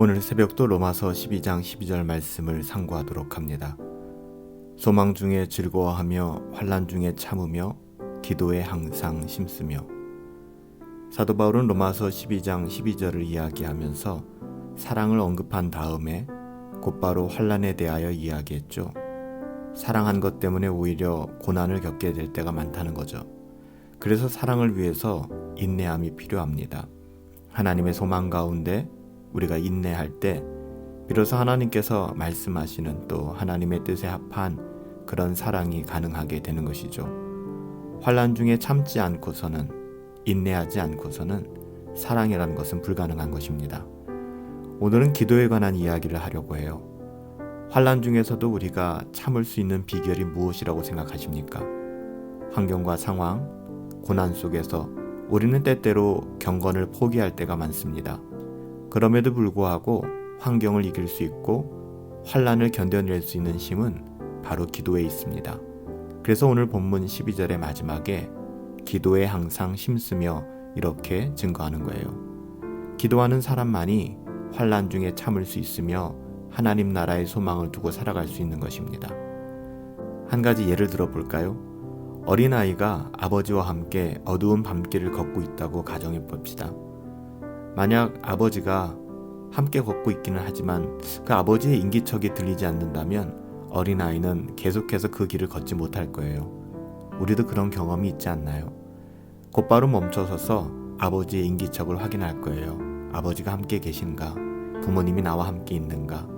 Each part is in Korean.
오늘 새벽도 로마서 12장 12절 말씀을 상고하도록 합니다. 소망 중에 즐거워하며 환난 중에 참으며 기도에 항상 힘쓰며. 사도 바울은 로마서 12장 12절을 이야기하면서 사랑을 언급한 다음에 곧바로 환난에 대하여 이야기했죠. 사랑한 것 때문에 오히려 고난을 겪게 될 때가 많다는 거죠. 그래서 사랑을 위해서 인내함이 필요합니다. 하나님의 소망 가운데 우리가 인내할 때 비로소 하나님께서 말씀하시는 또 하나님의 뜻에 합한 그런 사랑이 가능하게 되는 것이죠. 환난 중에 참지 않고서는, 인내하지 않고서는 사랑이라는 것은 불가능한 것입니다. 오늘은 기도에 관한 이야기를 하려고 해요. 환난 중에서도 우리가 참을 수 있는 비결이 무엇이라고 생각하십니까? 환경과 상황, 고난 속에서 우리는 때때로 경건을 포기할 때가 많습니다. 그럼에도 불구하고 환경을 이길 수 있고 환난을 견뎌낼 수 있는 힘은 바로 기도에 있습니다. 그래서 오늘 본문 12절의 마지막에 기도에 항상 힘쓰며 이렇게 증거하는 거예요. 기도하는 사람만이 환난 중에 참을 수 있으며 하나님 나라의 소망을 두고 살아갈 수 있는 것입니다. 한 가지 예를 들어 볼까요? 어린아이가 아버지와 함께 어두운 밤길을 걷고 있다고 가정해 봅시다. 만약 아버지가 함께 걷고 있기는 하지만 그 아버지의 인기척이 들리지 않는다면 어린아이는 계속해서 그 길을 걷지 못할 거예요. 우리도 그런 경험이 있지 않나요? 곧바로 멈춰서서 아버지의 인기척을 확인할 거예요. 아버지가 함께 계신가? 부모님이 나와 함께 있는가?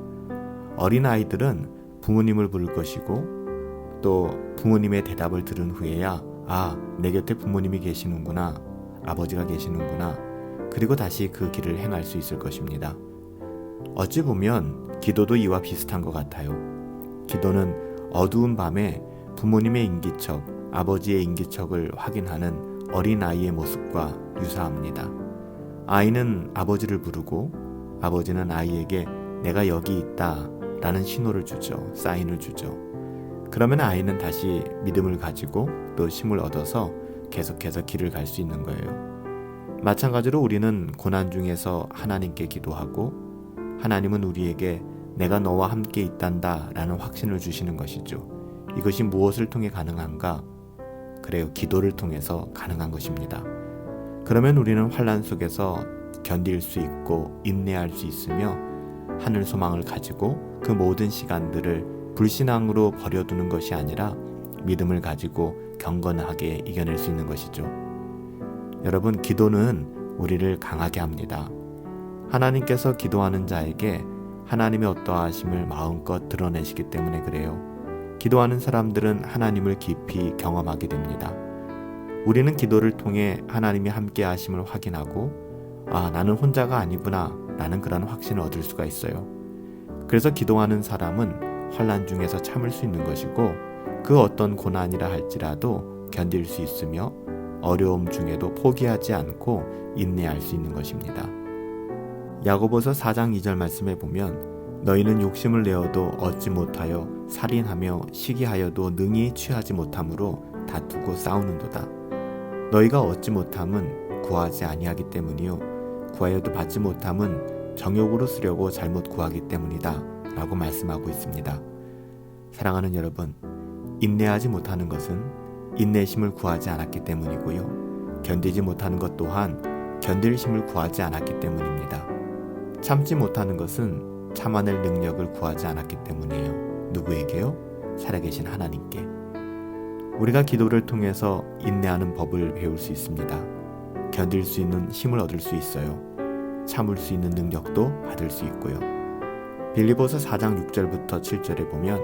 어린아이들은 부모님을 부를 것이고 또 부모님의 대답을 들은 후에야 내 곁에 부모님이 계시는구나, 아버지가 계시는구나, 그리고 다시 그 길을 행할 수 있을 것입니다. 어찌 보면 기도도 이와 비슷한 것 같아요. 기도는 어두운 밤에 부모님의 인기척, 아버지의 인기척을 확인하는 어린아이의 모습과 유사합니다. 아이는 아버지를 부르고 아버지는 아이에게 내가 여기 있다 라는 신호를 주죠. 사인을 주죠. 그러면 아이는 다시 믿음을 가지고 또 힘을 얻어서 계속해서 길을 갈 수 있는 거예요. 마찬가지로 우리는 고난 중에서 하나님께 기도하고 하나님은 우리에게 내가 너와 함께 있단다 라는 확신을 주시는 것이죠. 이것이 무엇을 통해 가능한가? 그래요, 기도를 통해서 가능한 것입니다. 그러면 우리는 환난 속에서 견딜 수 있고 인내할 수 있으며 하늘 소망을 가지고 그 모든 시간들을 불신앙으로 버려두는 것이 아니라 믿음을 가지고 경건하게 이겨낼 수 있는 것이죠. 여러분, 기도는 우리를 강하게 합니다. 하나님께서 기도하는 자에게 하나님의 어떠하심을 마음껏 드러내시기 때문에 그래요. 기도하는 사람들은 하나님을 깊이 경험하게 됩니다. 우리는 기도를 통해 하나님이 함께 하심을 확인하고 나는 혼자가 아니구나 라는 그런 확신을 얻을 수가 있어요. 그래서 기도하는 사람은 환난 중에서 참을 수 있는 것이고 그 어떤 고난이라 할지라도 견딜 수 있으며 어려움 중에도 포기하지 않고 인내할 수 있는 것입니다. 야고보서 4장 2절 말씀에 보면 너희는 욕심을 내어도 얻지 못하여 살인하며 시기하여도 능히 취하지 못함으로 다투고 싸우는도다. 너희가 얻지 못함은 구하지 아니하기 때문이요 구하여도 받지 못함은 정욕으로 쓰려고 잘못 구하기 때문이다 라고 말씀하고 있습니다. 사랑하는 여러분, 인내하지 못하는 것은 인내심을 구하지 않았기 때문이고요. 견디지 못하는 것 또한 견딜 힘을 구하지 않았기 때문입니다. 참지 못하는 것은 참아낼 능력을 구하지 않았기 때문이에요. 누구에게요? 살아계신 하나님께. 우리가 기도를 통해서 인내하는 법을 배울 수 있습니다. 견딜 수 있는 힘을 얻을 수 있어요. 참을 수 있는 능력도 받을 수 있고요. 빌립보서 4장 6절부터 7절에 보면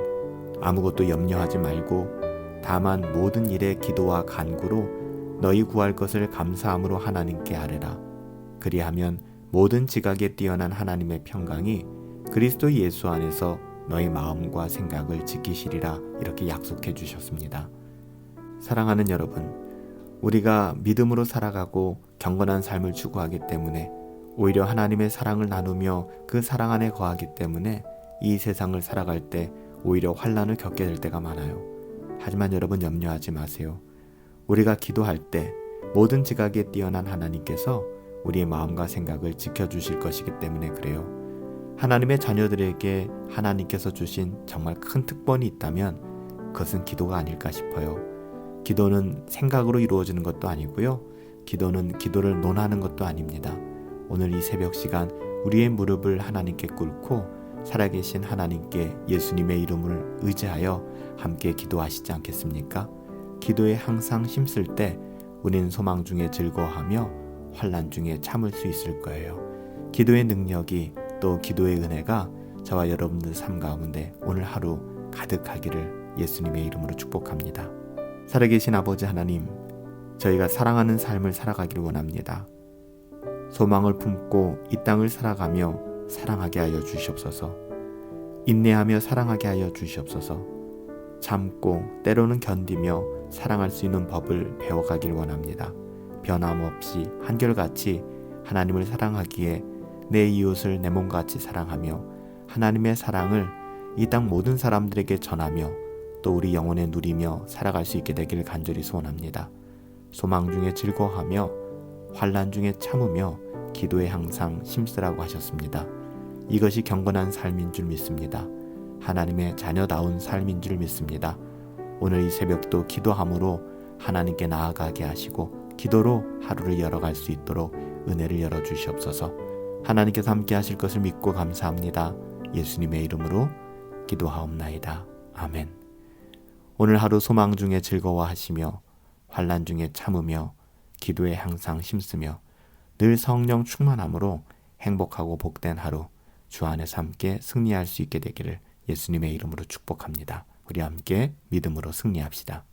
아무것도 염려하지 말고 다만 모든 일에 기도와 간구로 너희 구할 것을 감사함으로 하나님께 아뢰라. 그리하면 모든 지각에 뛰어난 하나님의 평강이 그리스도 예수 안에서 너희 마음과 생각을 지키시리라 이렇게 약속해 주셨습니다. 사랑하는 여러분, 우리가 믿음으로 살아가고 경건한 삶을 추구하기 때문에 오히려 하나님의 사랑을 나누며 그 사랑 안에 거하기 때문에 이 세상을 살아갈 때 오히려 환난을 겪게 될 때가 많아요. 하지만 여러분 염려하지 마세요. 우리가 기도할 때 모든 지각에 뛰어난 하나님께서 우리의 마음과 생각을 지켜주실 것이기 때문에 그래요. 하나님의 자녀들에게 하나님께서 주신 정말 큰 특권이 있다면 그것은 기도가 아닐까 싶어요. 기도는 생각으로 이루어지는 것도 아니고요. 기도는 기도를 논하는 것도 아닙니다. 오늘 이 새벽 시간 우리의 무릎을 하나님께 꿇고 살아계신 하나님께 예수님의 이름을 의지하여 함께 기도하시지 않겠습니까? 기도에 항상 힘쓸 때 우리는 소망 중에 즐거워하며 환난 중에 참을 수 있을 거예요. 기도의 능력이 또 기도의 은혜가 저와 여러분들 삶 가운데 오늘 하루 가득하기를 예수님의 이름으로 축복합니다. 살아계신 아버지 하나님, 저희가 사랑하는 삶을 살아가기를 원합니다. 소망을 품고 이 땅을 살아가며 사랑하게 하여 주시옵소서. 인내하며 사랑하게 하여 주시옵소서. 참고 때로는 견디며 사랑할 수 있는 법을 배워가길 원합니다. 변함없이 한결같이 하나님을 사랑하기에 내 이웃을 내 몸같이 사랑하며 하나님의 사랑을 이 땅 모든 사람들에게 전하며 또 우리 영혼에 누리며 살아갈 수 있게 되기를 간절히 소원합니다. 소망 중에 즐거워하며 환난 중에 참으며 기도에 항상 힘쓰라고 하셨습니다. 이것이 경건한 삶인 줄 믿습니다. 하나님의 자녀다운 삶인 줄 믿습니다. 오늘 이 새벽도 기도함으로 하나님께 나아가게 하시고 기도로 하루를 열어갈 수 있도록 은혜를 열어주시옵소서. 하나님께서 함께 하실 것을 믿고 감사합니다. 예수님의 이름으로 기도하옵나이다. 아멘. 오늘 하루 소망 중에 즐거워하시며 환난 중에 참으며 기도에 항상 힘쓰며 늘 성령 충만함으로 행복하고 복된 하루 주 안에서 함께 승리할 수 있게 되기를 예수님의 이름으로 축복합니다. 우리 함께 믿음으로 승리합시다.